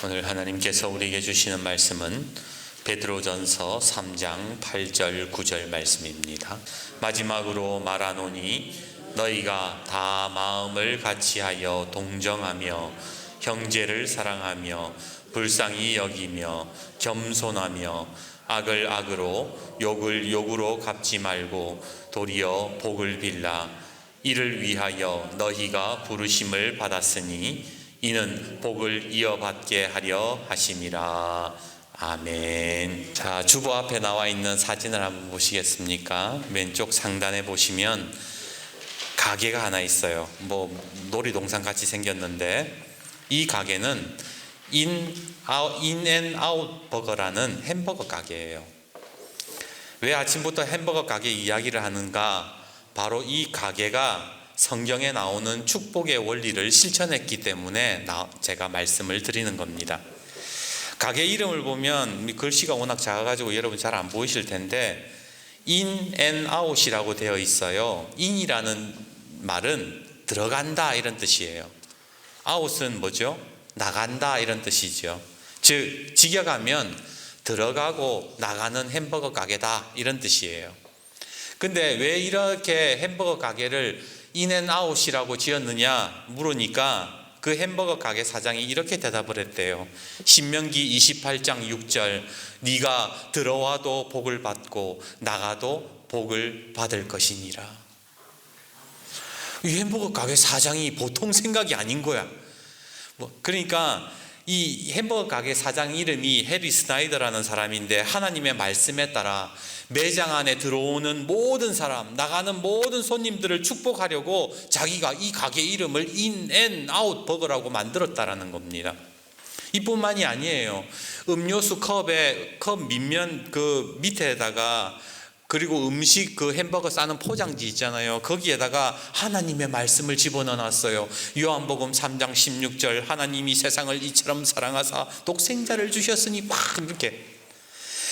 오늘 하나님께서 우리에게 주시는 말씀은 베드로전서 3장 8절 9절 말씀입니다. 마지막으로 말하노니 너희가 다 마음을 같이하여 동정하며 형제를 사랑하며 불쌍히 여기며 겸손하며 악을 악으로 욕을 욕으로 갚지 말고 도리어 복을 빌라. 이를 위하여 너희가 부르심을 받았으니 이는 복을 이어받게 하려 하심이라. 아멘. 자, 주보 앞에 나와 있는 사진을 한번 보시겠습니까? 왼쪽 상단에 보시면 가게가 하나 있어요. 놀이동산 같이 생겼는데 이 가게는 인앤아웃 버거라는 햄버거 가게예요. 왜 아침부터 햄버거 가게 이야기를 하는가? 바로 이 가게가 성경에 나오는 축복의 원리를 실천했기 때문에 제가 말씀을 드리는 겁니다. 가게 이름을 보면 글씨가 워낙 작아가지고 여러분 잘 안 보이실 텐데 in and out이라고 되어 있어요. in이라는 말은 들어간다 이런 뜻이에요. out은 뭐죠? 나간다 이런 뜻이죠. 즉 직역하면 들어가고 나가는 햄버거 가게다 이런 뜻이에요. 근데 왜 이렇게 햄버거 가게를 인앤아웃이라고 지었느냐 물으니까 그 햄버거 가게 사장이 이렇게 대답을 했대요. 신명기 28장 6절 네가 들어와도 복을 받고 나가도 복을 받을 것이니라. 이 햄버거 가게 사장이 보통 생각이 아닌 거야. 그러니까 이 햄버거 가게 사장 이름이 해리 스나이더라는 사람인데 하나님의 말씀에 따라 매장 안에 들어오는 모든 사람, 나가는 모든 손님들을 축복하려고 자기가 이 가게 이름을 인앤아웃 버거라고 만들었다라는 겁니다. 이뿐만이 아니에요. 음료수 컵 밑면 그 밑에다가 그리고 음식 그 햄버거 싸는 포장지 있잖아요. 거기에다가 하나님의 말씀을 집어넣어놨어요. 요한복음 3장 16절 하나님이 세상을 이처럼 사랑하사 독생자를 주셨으니 막 이렇게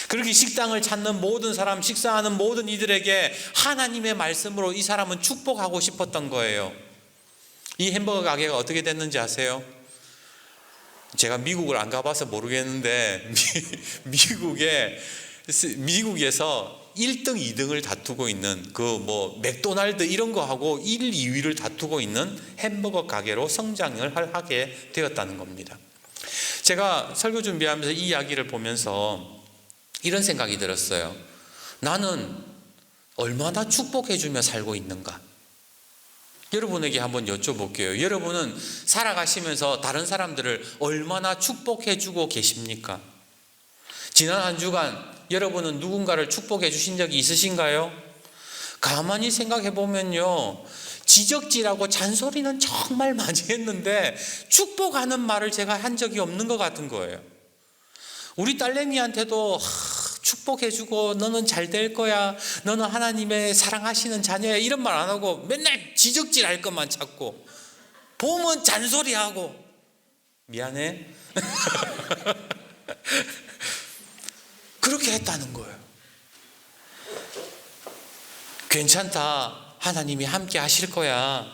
그렇게 식당을 찾는 모든 사람, 식사하는 모든 이들에게 하나님의 말씀으로 이 사람은 축복하고 싶었던 거예요. 이 햄버거 가게가 어떻게 됐는지 아세요? 제가 미국을 안 가봐서 모르겠는데 미국에서 1등, 2등을 다투고 있는 맥도날드 이런 거 하고 1, 2위를 다투고 있는 햄버거 가게로 성장을 하게 되었다는 겁니다. 제가 설교 준비하면서 이 이야기를 보면서 이런 생각이 들었어요. 나는 얼마나 축복해주며 살고 있는가? 여러분에게 한번 여쭤볼게요. 여러분은 살아가시면서 다른 사람들을 얼마나 축복해주고 계십니까? 지난 한 주간 여러분은 누군가를 축복해 주신 적이 있으신가요? 가만히 생각해 보면요, 지적질하고 잔소리는 정말 많이 했는데 축복하는 말을 제가 한 적이 없는 것 같은 거예요. 우리 딸내미한테도 축복해 주고 너는 잘 될 거야, 너는 하나님의 사랑하시는 자녀야 이런 말 안 하고 맨날 지적질할 것만 찾고 보면 잔소리하고 미안해 그렇게 했다는 거예요. 괜찮다, 하나님이 함께 하실 거야,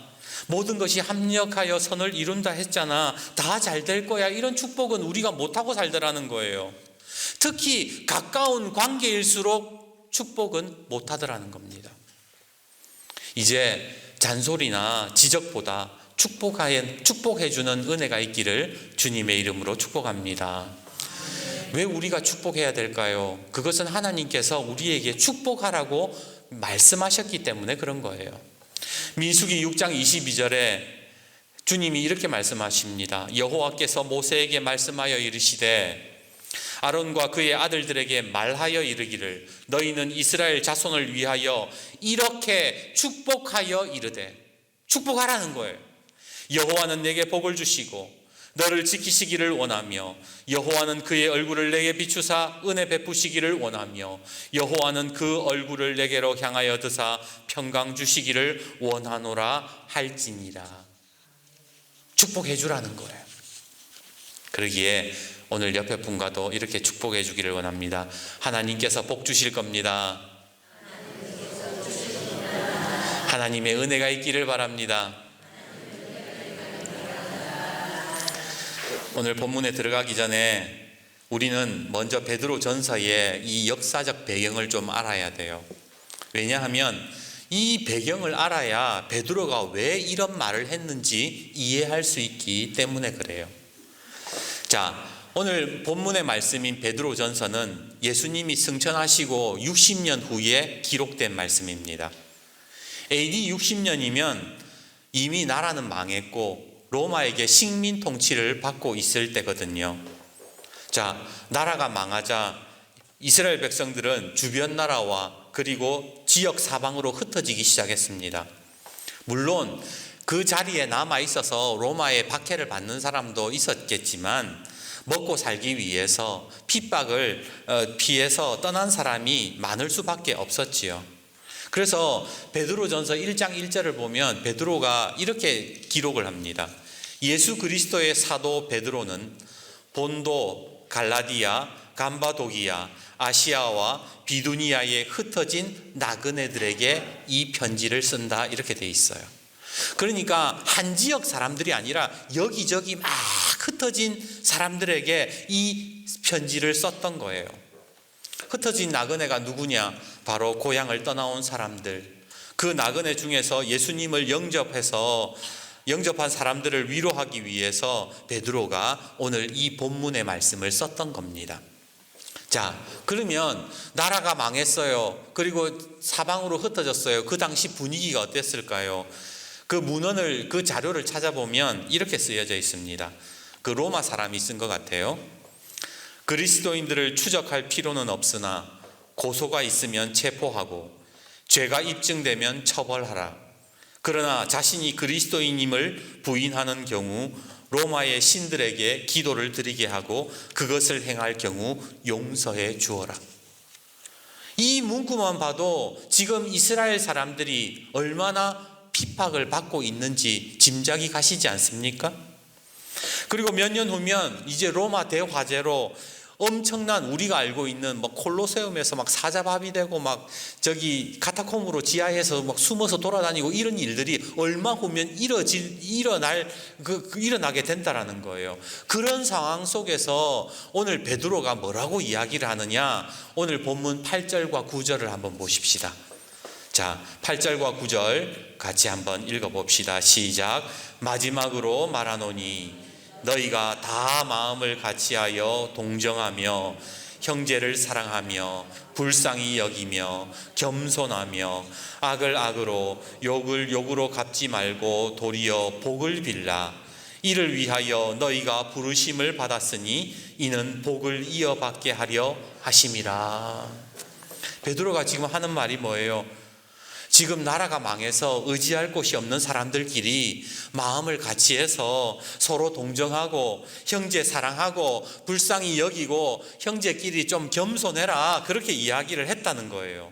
모든 것이 합력하여 선을 이룬다 했잖아, 다 잘 될 거야, 이런 축복은 우리가 못하고 살더라는 거예요. 특히 가까운 관계일수록 축복은 못하더라는 겁니다. 이제 잔소리나 지적보다 축복해주는 은혜가 있기를 주님의 이름으로 축복합니다. 왜 우리가 축복해야 될까요? 그것은 하나님께서 우리에게 축복하라고 말씀하셨기 때문에 그런 거예요. 민수기 6장 22절에 주님이 이렇게 말씀하십니다. 여호와께서 모세에게 말씀하여 이르시되 아론과 그의 아들들에게 말하여 이르기를 너희는 이스라엘 자손을 위하여 이렇게 축복하여 이르되, 축복하라는 거예요. 여호와는 내게 복을 주시고 너를 지키시기를 원하며 여호와는 그의 얼굴을 내게 비추사 은혜 베푸시기를 원하며 여호와는 그 얼굴을 내게로 향하여 드사 평강 주시기를 원하노라 할지니라. 축복해 주라는 거예요. 그러기에 오늘 옆에 분과도 이렇게 축복해 주기를 원합니다. 하나님께서 복 주실 겁니다. 하나님의 은혜가 있기를 바랍니다. 오늘 본문에 들어가기 전에 우리는 먼저 베드로 전서의 이 역사적 배경을 좀 알아야 돼요. 왜냐하면 이 배경을 알아야 베드로가 왜 이런 말을 했는지 이해할 수 있기 때문에 그래요. 자, 오늘 본문의 말씀인 베드로 전서는 예수님이 승천하시고 60년 후에 기록된 말씀입니다. AD 60년이면 이미 나라는 망했고 로마에게 식민 통치를 받고 있을 때거든요. 자, 나라가 망하자 이스라엘 백성들은 주변 나라와 그리고 지역 사방으로 흩어지기 시작했습니다. 물론 그 자리에 남아 있어서 로마의 박해를 받는 사람도 있었겠지만 먹고 살기 위해서 핍박을 피해서 떠난 사람이 많을 수밖에 없었지요. 그래서 베드로전서 1장 1절을 보면 베드로가 이렇게 기록을 합니다. 예수 그리스도의 사도 베드로는 본도, 갈라디아, 감바도기아, 아시아와 비두니아에 흩어진 나그네들에게 이 편지를 쓴다, 이렇게 돼 있어요. 그러니까 한 지역 사람들이 아니라 여기저기 막 흩어진 사람들에게 이 편지를 썼던 거예요. 흩어진 나그네가 누구냐? 바로 고향을 떠나온 사람들. 그 나그네 중에서 예수님을 영접한 사람들을 위로하기 위해서 베드로가 오늘 이 본문의 말씀을 썼던 겁니다. 자, 그러면 나라가 망했어요. 그리고 사방으로 흩어졌어요. 그 당시 분위기가 어땠을까요? 그 문헌을, 그 자료를 찾아보면 이렇게 쓰여져 있습니다. 그 로마 사람이 쓴 것 같아요. 그리스도인들을 추적할 필요는 없으나 고소가 있으면 체포하고 죄가 입증되면 처벌하라. 그러나 자신이 그리스도인임을 부인하는 경우 로마의 신들에게 기도를 드리게 하고 그것을 행할 경우 용서해 주어라. 이 문구만 봐도 지금 이스라엘 사람들이 얼마나 핍박을 받고 있는지 짐작이 가시지 않습니까? 그리고 몇 년 후면 이제 로마 대화재로 엄청난, 우리가 알고 있는 막 콜로세움에서 막 사자밥이 되고 막 저기 카타콤으로 지하에서 막 숨어서 돌아다니고 이런 일들이 얼마 후면 일어나게 된다라는 거예요. 그런 상황 속에서 오늘 베드로가 뭐라고 이야기를 하느냐? 오늘 본문 8절과 9절을 한번 보십시다. 자, 8절과 9절 같이 한번 읽어봅시다. 시작. 마지막으로 말하노니 너희가 다 마음을 같이하여 동정하며 형제를 사랑하며 불쌍히 여기며 겸손하며 악을 악으로 욕을 욕으로 갚지 말고 도리어 복을 빌라. 이를 위하여 너희가 부르심을 받았으니 이는 복을 이어받게 하려 하심이라. 베드로가 지금 하는 말이 뭐예요? 지금 나라가 망해서 의지할 곳이 없는 사람들끼리 마음을 같이 해서 서로 동정하고 형제 사랑하고 불쌍히 여기고 형제끼리 좀 겸손해라, 그렇게 이야기를 했다는 거예요.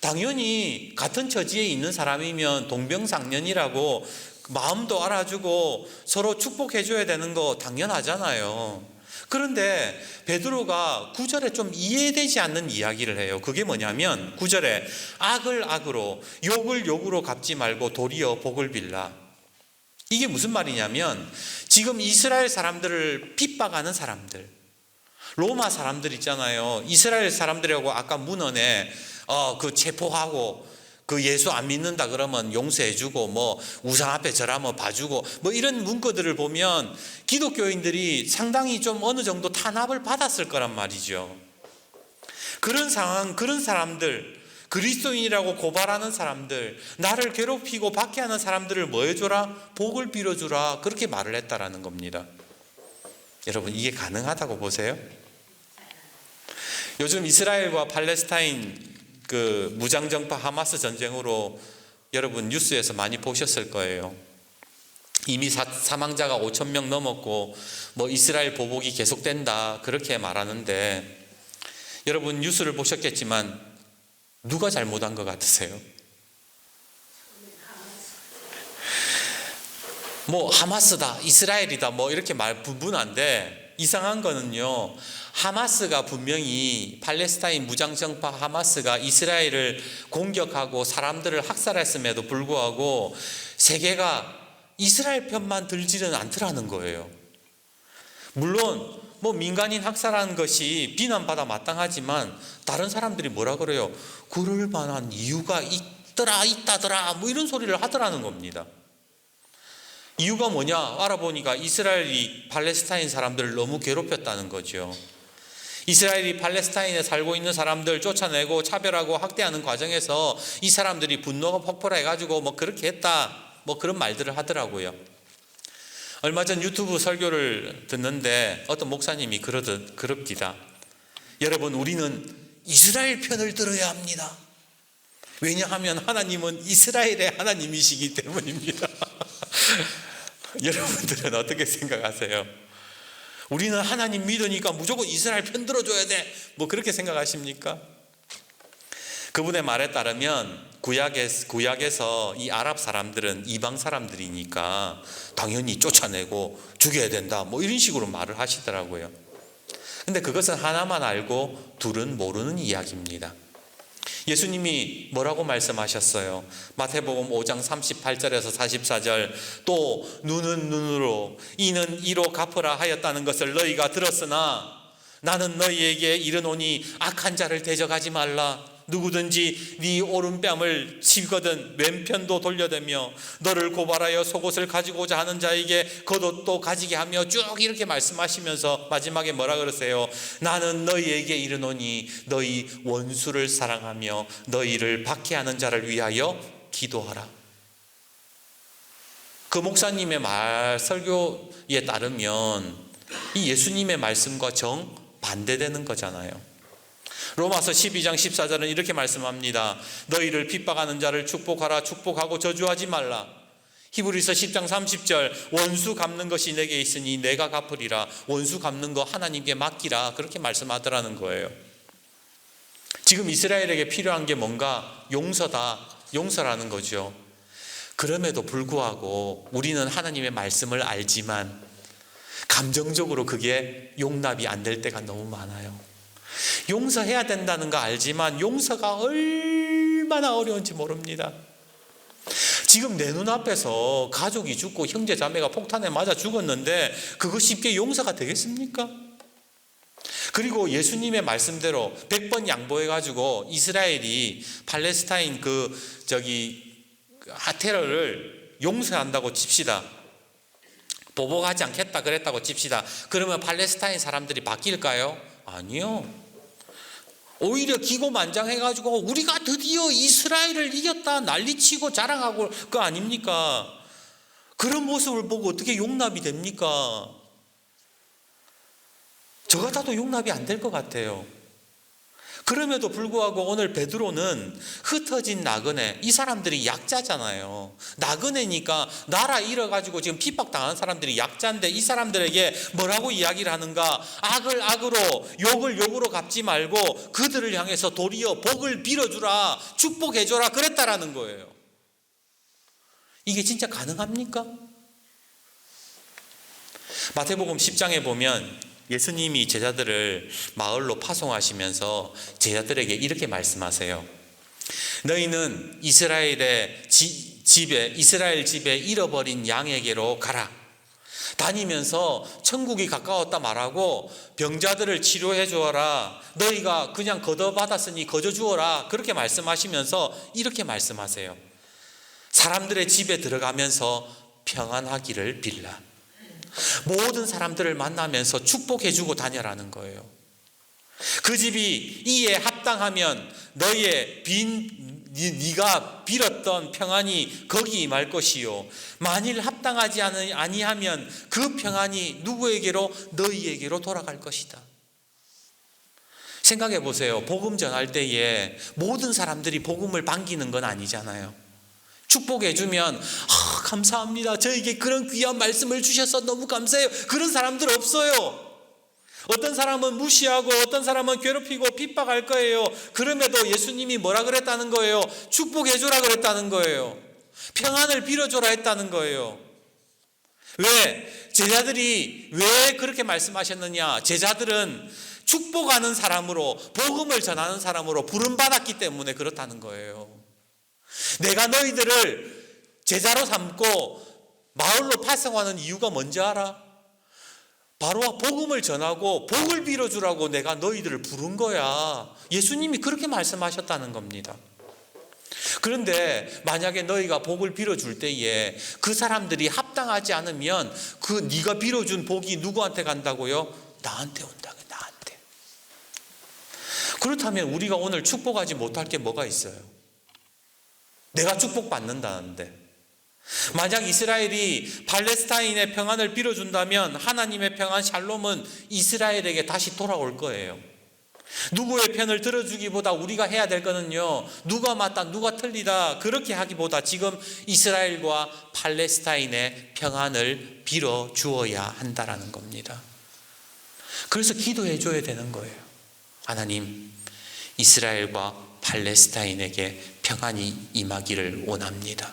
당연히 같은 처지에 있는 사람이면 동병상련이라고 마음도 알아주고 서로 축복해줘야 되는 거 당연하잖아요. 그런데 베드로가 9절에 좀 이해되지 않는 이야기를 해요. 그게 뭐냐면 9절에 악을 악으로 욕을 욕으로 갚지 말고 도리어 복을 빌라. 이게 무슨 말이냐면 지금 이스라엘 사람들을 핍박하는 사람들, 로마 사람들 있잖아요. 이스라엘 사람들하고 아까 문헌에 그 체포하고 그 예수 안 믿는다 그러면 용서해주고 뭐 우상 앞에 절하면 봐주고 뭐 이런 문구들을 보면 기독교인들이 상당히 좀 어느 정도 탄압을 받았을 거란 말이죠. 그런 상황, 그런 사람들, 그리스도인이라고 고발하는 사람들, 나를 괴롭히고 박해하는 사람들을 뭐 해줘라? 복을 빌어주라. 그렇게 말을 했다라는 겁니다. 여러분, 이게 가능하다고 보세요? 요즘 이스라엘과 팔레스타인 그 무장정파 하마스 전쟁으로 여러분 뉴스에서 많이 보셨을 거예요. 이미 사망자가 5,000명 넘었고 뭐 이스라엘 보복이 계속된다, 그렇게 말하는데 여러분 뉴스를 보셨겠지만 누가 잘못한 것 같으세요? 뭐 하마스다, 이스라엘이다, 뭐 이렇게 말 분분한데 이상한 거는요, 하마스가 분명히 팔레스타인 무장정파 하마스가 이스라엘을 공격하고 사람들을 학살했음에도 불구하고 세계가 이스라엘 편만 들지는 않더라는 거예요. 물론 민간인 학살하는 것이 비난받아 마땅하지만 다른 사람들이 뭐라 그래요? 그럴 만한 이유가 있다더라 이런 소리를 하더라는 겁니다. 이유가 뭐냐? 알아보니까 이스라엘이 팔레스타인 사람들을 너무 괴롭혔다는 거죠. 이스라엘이 팔레스타인에 살고 있는 사람들 쫓아내고 차별하고 학대하는 과정에서 이 사람들이 분노가 폭발해가지고 그렇게 했다 그런 말들을 하더라고요. 얼마 전 유튜브 설교를 듣는데 어떤 목사님이 그럽니다. 여러분, 우리는 이스라엘 편을 들어야 합니다. 왜냐하면 하나님은 이스라엘의 하나님이시기 때문입니다. 여러분들은 어떻게 생각하세요? 우리는 하나님 믿으니까 무조건 이스라엘 편 들어줘야 돼 그렇게 생각하십니까? 그분의 말에 따르면 구약에서 이 아랍 사람들은 이방 사람들이니까 당연히 쫓아내고 죽여야 된다 이런 식으로 말을 하시더라고요. 근데 그것은 하나만 알고 둘은 모르는 이야기입니다. 예수님이 뭐라고 말씀하셨어요? 마태복음 5장 38절에서 44절, 또 눈은 눈으로 이는 이로 갚으라 하였다는 것을 너희가 들었으나 나는 너희에게 이르노니 악한 자를 대적하지 말라. 누구든지 네 오른뺨을 치거든 왼편도 돌려대며 너를 고발하여 속옷을 가지고자 하는 자에게 겉옷도 가지게 하며 쭉 이렇게 말씀하시면서 마지막에 뭐라 그러세요? 나는 너희에게 이르노니 너희 원수를 사랑하며 너희를 박해하는 자를 위하여 기도하라. 그 목사님의 설교에 따르면 이 예수님의 말씀과 정반대되는 거잖아요. 로마서 12장 14절은 이렇게 말씀합니다. 너희를 핍박하는 자를 축복하라. 축복하고 저주하지 말라. 히브리서 10장 30절 원수 갚는 것이 내게 있으니 내가 갚으리라. 원수 갚는 거 하나님께 맡기라. 그렇게 말씀하더라는 거예요. 지금 이스라엘에게 필요한 게 뭔가? 용서라는 거죠. 그럼에도 불구하고 우리는 하나님의 말씀을 알지만 감정적으로 그게 용납이 안 될 때가 너무 많아요. 용서해야 된다는 거 알지만 용서가 얼마나 어려운지 모릅니다. 지금 내 눈앞에서 가족이 죽고 형제 자매가 폭탄에 맞아 죽었는데 그거 쉽게 용서가 되겠습니까? 그리고 예수님의 말씀대로 100번 양보해가지고 이스라엘이 팔레스타인 테러를 용서한다고 칩시다. 보복하지 않겠다 그랬다고 칩시다. 그러면 팔레스타인 사람들이 바뀔까요? 아니요. 오히려 기고만장해가지고 우리가 드디어 이스라엘을 이겼다 난리치고 자랑하고 그거 아닙니까? 그런 모습을 보고 어떻게 용납이 됩니까? 저 같아도 용납이 안 될 것 같아요. 그럼에도 불구하고 오늘 베드로는 흩어진 나그네, 이 사람들이 약자잖아요. 나그네니까 나라 잃어가지고 지금 핍박당한 사람들이 약자인데 이 사람들에게 뭐라고 이야기를 하는가? 악을 악으로 욕을 욕으로 갚지 말고 그들을 향해서 도리어 복을 빌어주라, 축복해줘라 그랬다라는 거예요. 이게 진짜 가능합니까? 마태복음 10장에 보면 예수님이 제자들을 마을로 파송하시면서 제자들에게 이렇게 말씀하세요. 너희는 이스라엘 집에 잃어버린 양에게로 가라. 다니면서 천국이 가까웠다 말하고 병자들을 치료해 주어라. 너희가 그냥 거둬받았으니 거저 주어라. 그렇게 말씀하시면서 이렇게 말씀하세요. 사람들의 집에 들어가면서 평안하기를 빌라. 모든 사람들을 만나면서 축복해주고 다녀라는 거예요. 그 집이 이에 합당하면 네가 빌었던 평안이 거기 임할 것이요 만일 합당하지 아니하면 그 평안이 누구에게로? 너희에게로 돌아갈 것이다. 생각해 보세요. 복음 전할 때에 모든 사람들이 복음을 반기는 건 아니잖아요. 축복해 주면 감사합니다. 저에게 그런 귀한 말씀을 주셔서 너무 감사해요. 그런 사람들 없어요. 어떤 사람은 무시하고 어떤 사람은 괴롭히고 핍박할 거예요. 그럼에도 예수님이 뭐라 그랬다는 거예요? 축복해 주라 그랬다는 거예요. 평안을 빌어줘라 했다는 거예요. 왜? 제자들이 왜 그렇게 말씀하셨느냐? 제자들은 축복하는 사람으로, 복음을 전하는 사람으로 부름받았기 때문에 그렇다는 거예요. 내가 너희들을 제자로 삼고 마을로 파송하는 이유가 뭔지 알아? 바로 복음을 전하고 복을 빌어주라고 내가 너희들을 부른 거야. 예수님이 그렇게 말씀하셨다는 겁니다. 그런데 만약에 너희가 복을 빌어줄 때에 그 사람들이 합당하지 않으면 그 네가 빌어준 복이 누구한테 간다고요? 나한테 온다고. 나한테. 그렇다면 우리가 오늘 축복하지 못할 게 뭐가 있어요? 내가 축복받는다는데, 만약 이스라엘이 팔레스타인의 평안을 빌어준다면 하나님의 평안 샬롬은 이스라엘에게 다시 돌아올 거예요. 누구의 편을 들어주기보다 우리가 해야 될 거는요, 누가 맞다 누가 틀리다 그렇게 하기보다 지금 이스라엘과 팔레스타인의 평안을 빌어주어야 한다라는 겁니다. 그래서 기도해 줘야 되는 거예요. 하나님, 이스라엘과 팔레스타인에게 평안이 임하기를 원합니다.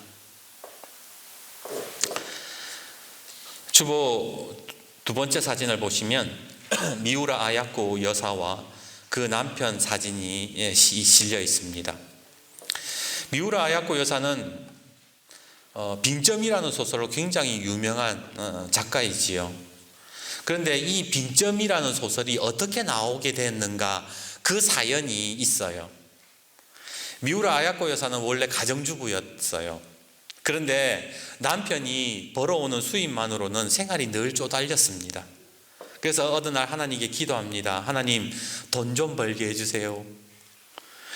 주보 두 번째 사진을 보시면 미우라 아야코 여사와 그 남편 사진이 실려 있습니다. 미우라 아야코 여사는 빙점이라는 소설로 굉장히 유명한 작가이지요. 그런데 이 빙점이라는 소설이 어떻게 나오게 됐는가, 그 사연이 있어요. 미우라 아야코 여사는 원래 가정주부였어요. 그런데 남편이 벌어오는 수입만으로는 생활이 늘 쪼달렸습니다. 그래서 어느 날 하나님께 기도합니다. 하나님, 돈 좀 벌게 해주세요.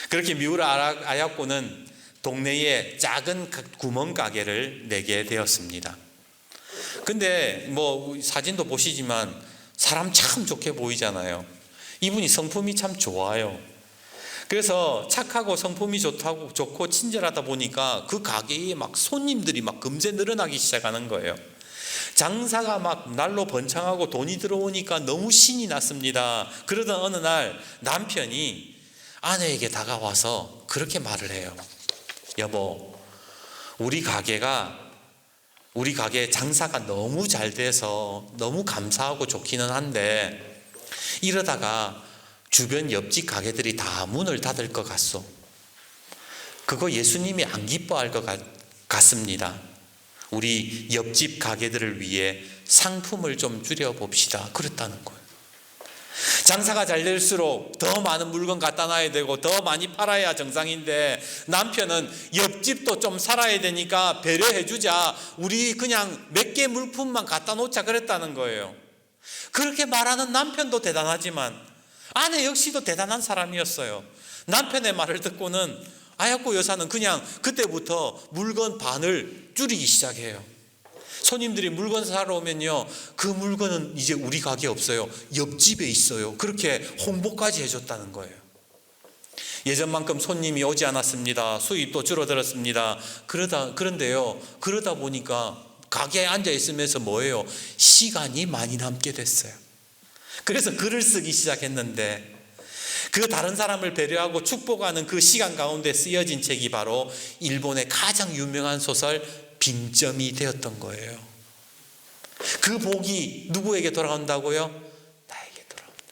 그렇게 미우라 아야코는 동네에 작은 구멍가게를 내게 되었습니다. 근데 뭐 사진도 보시지만 사람 참 좋게 보이잖아요. 이분이 성품이 참 좋아요. 그래서 착하고 성품이 좋고 친절하다 보니까 그 가게에 막 손님들이 막 금세 늘어나기 시작하는 거예요. 장사가 막 날로 번창하고 돈이 들어오니까 너무 신이 났습니다. 그러던 어느 날 남편이 아내에게 다가와서 그렇게 말을 해요. 여보, 우리 가게 장사가 너무 잘 돼서 너무 감사하고 좋기는 한데 이러다가 주변 옆집 가게들이 다 문을 닫을 것 같소. 그거 예수님이 안 기뻐할 것 같습니다. 우리 옆집 가게들을 위해 상품을 좀 줄여봅시다. 그랬다는 거예요. 장사가 잘 될수록 더 많은 물건 갖다 놔야 되고 더 많이 팔아야 정상인데 남편은 옆집도 좀 살아야 되니까 배려해 주자. 우리 그냥 몇 개 물품만 갖다 놓자 그랬다는 거예요. 그렇게 말하는 남편도 대단하지만 아내 역시도 대단한 사람이었어요. 남편의 말을 듣고는 아야코 여사는 그냥 그때부터 물건 반을 줄이기 시작해요. 손님들이 물건 사러 오면요, 그 물건은 이제 우리 가게 없어요. 옆집에 있어요. 그렇게 홍보까지 해줬다는 거예요. 예전만큼 손님이 오지 않았습니다. 수입도 줄어들었습니다. 그러다 보니까 가게에 앉아 있으면서 뭐예요? 시간이 많이 남게 됐어요. 그래서 글을 쓰기 시작했는데 그 다른 사람을 배려하고 축복하는 그 시간 가운데 쓰여진 책이 바로 일본의 가장 유명한 소설 빙점이 되었던 거예요. 그 복이 누구에게 돌아온다고요? 나에게 돌아온다.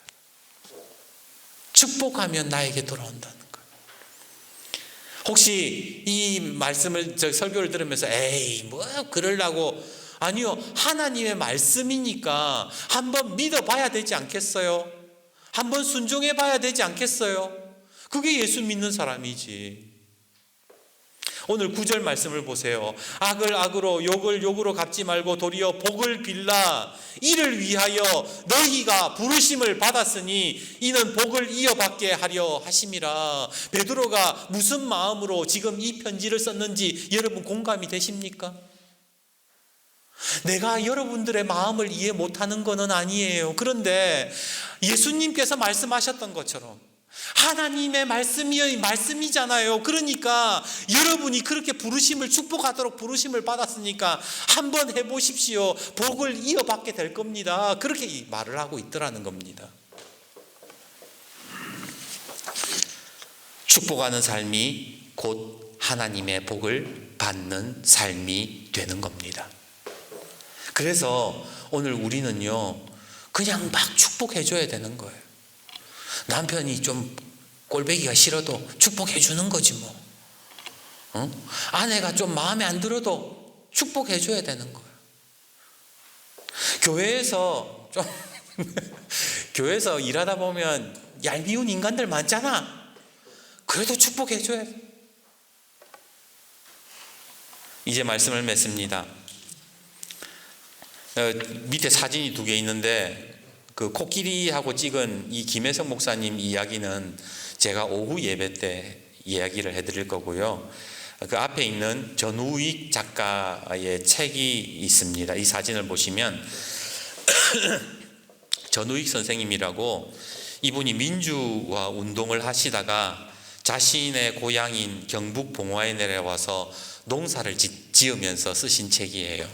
축복하면 나에게 돌아온다는 거예요. 혹시 이 말씀을 설교를 들으면서 에이 뭐 그러려고, 아니요, 하나님의 말씀이니까 한번 믿어봐야 되지 않겠어요? 한번 순종해 봐야 되지 않겠어요? 그게 예수 믿는 사람이지. 오늘 9절 말씀을 보세요. 악을 악으로 욕을 욕으로 갚지 말고 도리어 복을 빌라. 이를 위하여 너희가 부르심을 받았으니 이는 복을 이어받게 하려 하심이라. 베드로가 무슨 마음으로 지금 이 편지를 썼는지 여러분 공감이 되십니까? 내가 여러분들의 마음을 이해 못하는 것은 아니에요. 그런데 예수님께서 말씀하셨던 것처럼 하나님의 말씀이잖아요. 그러니까 여러분이 그렇게 부르심을 축복하도록 부르심을 받았으니까 한번 해보십시오. 복을 이어받게 될 겁니다. 그렇게 말을 하고 있더라는 겁니다. 축복하는 삶이 곧 하나님의 복을 받는 삶이 되는 겁니다. 그래서 오늘 우리는요, 그냥 막 축복해 줘야 되는 거예요. 남편이 좀 꼴보기가 싫어도 축복해 주는 거지 뭐. 아내가 좀 마음에 안 들어도 축복해 줘야 되는 거예요. 교회에서 좀 교회에서 일하다 보면 얄미운 인간들 많잖아. 그래도 축복해줘야 돼. 이제 말씀을 맺습니다. 밑에 사진이 2개 있는데 그 코끼리하고 찍은 이 김혜성 목사님 이야기는 제가 오후 예배 때 이야기를 해드릴 거고요. 그 앞에 있는 전우익 작가의 책이 있습니다. 이 사진을 보시면 전우익 선생님이라고, 이분이 민주화 운동을 하시다가 자신의 고향인 경북 봉화에 내려와서 농사를 지으면서 쓰신 책이에요.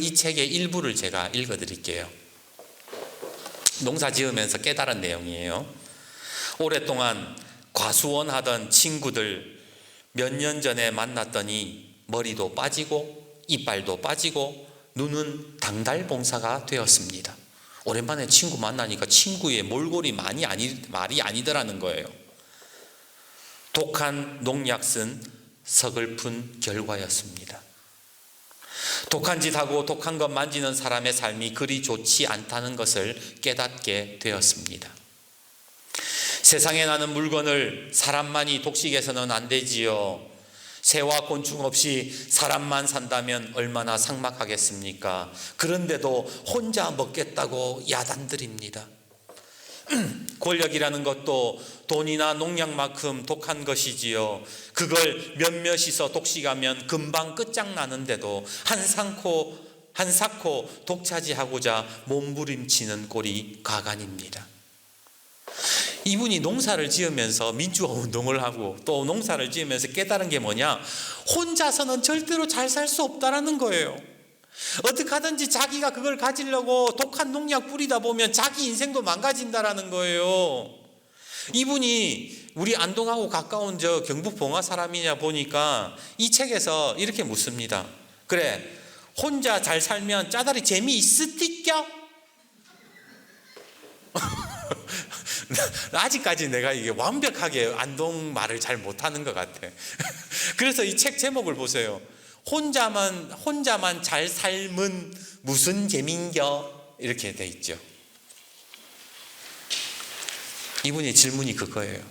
이 책의 일부를 제가 읽어드릴게요. 농사 지으면서 깨달은 내용이에요. 오랫동안 과수원 하던 친구들 몇 년 전에 만났더니 머리도 빠지고 이빨도 빠지고 눈은 당달봉사가 되었습니다. 오랜만에 친구 만나니까 친구의 몰골이 말이 아니더라는 거예요. 독한 농약 쓴 서글픈 결과였습니다. 독한 짓 하고 독한 것 만지는 사람의 삶이 그리 좋지 않다는 것을 깨닫게 되었습니다. 세상에 나는 물건을 사람만이 독식해서는 안 되지요. 새와 곤충 없이 사람만 산다면 얼마나 삭막하겠습니까? 그런데도 혼자 먹겠다고 야단들입니다. 권력이라는 것도 돈이나 농약만큼 독한 것이지요. 그걸 몇몇이서 독식하면 금방 끝장나는데도 한사코 독차지하고자 몸부림치는 꼴이 가관입니다. 이분이 농사를 지으면서 민주화 운동을 하고 또 농사를 지으면서 깨달은 게 뭐냐? 혼자서는 절대로 잘 살 수 없다라는 거예요. 어떻게 하든지 자기가 그걸 가지려고 독한 농약 뿌리다 보면 자기 인생도 망가진다라는 거예요. 이분이 우리 안동하고 가까운 저 경북 봉화 사람이냐 보니까 이 책에서 이렇게 묻습니다. 그래, 혼자 잘 살면 짜다리 재미있으띠껴? 아직까지 내가 이게 완벽하게 안동 말을 잘 못하는 것 같아. 그래서 이 책 제목을 보세요. 혼자만 잘 삶은 무슨 재민겨? 이렇게 돼 있죠. 이분의 질문이 그거예요.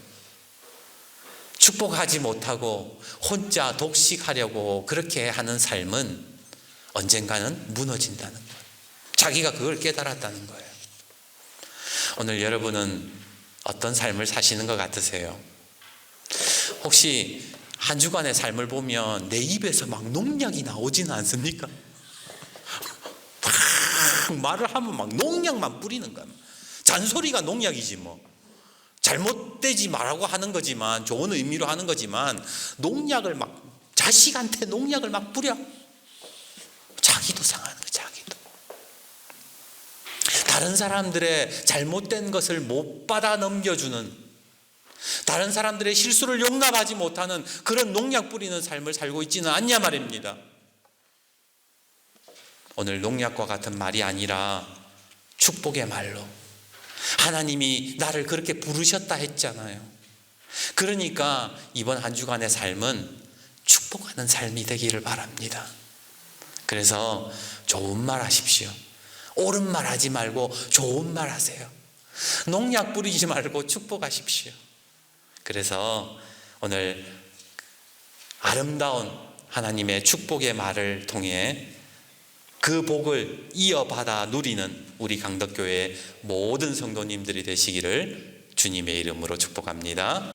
축복하지 못하고 혼자 독식하려고 그렇게 하는 삶은 언젠가는 무너진다는 거예요. 자기가 그걸 깨달았다는 거예요. 오늘 여러분은 어떤 삶을 사시는 것 같으세요? 혹시 한 주간의 삶을 보면 내 입에서 막 농약이 나오지는 않습니까? 말을 하면 막 농약만 뿌리는 거야. 잔소리가 농약이지 뭐. 잘못되지 말라고 하는 거지만, 좋은 의미로 하는 거지만, 농약을 막, 자식한테 농약을 막 뿌려. 자기도 상하는 거야, 자기도. 다른 사람들의 잘못된 것을 못 받아 넘겨주는, 다른 사람들의 실수를 용납하지 못하는 그런 농약 뿌리는 삶을 살고 있지는 않냐 말입니다. 오늘 농약과 같은 말이 아니라 축복의 말로, 하나님이 나를 그렇게 부르셨다 했잖아요. 그러니까 이번 한 주간의 삶은 축복하는 삶이 되기를 바랍니다. 그래서 좋은 말 하십시오. 옳은 말 하지 말고 좋은 말 하세요. 농약 뿌리지 말고 축복하십시오. 그래서 오늘 아름다운 하나님의 축복의 말을 통해 그 복을 이어받아 누리는 우리 강덕교회 모든 성도님들이 되시기를 주님의 이름으로 축복합니다.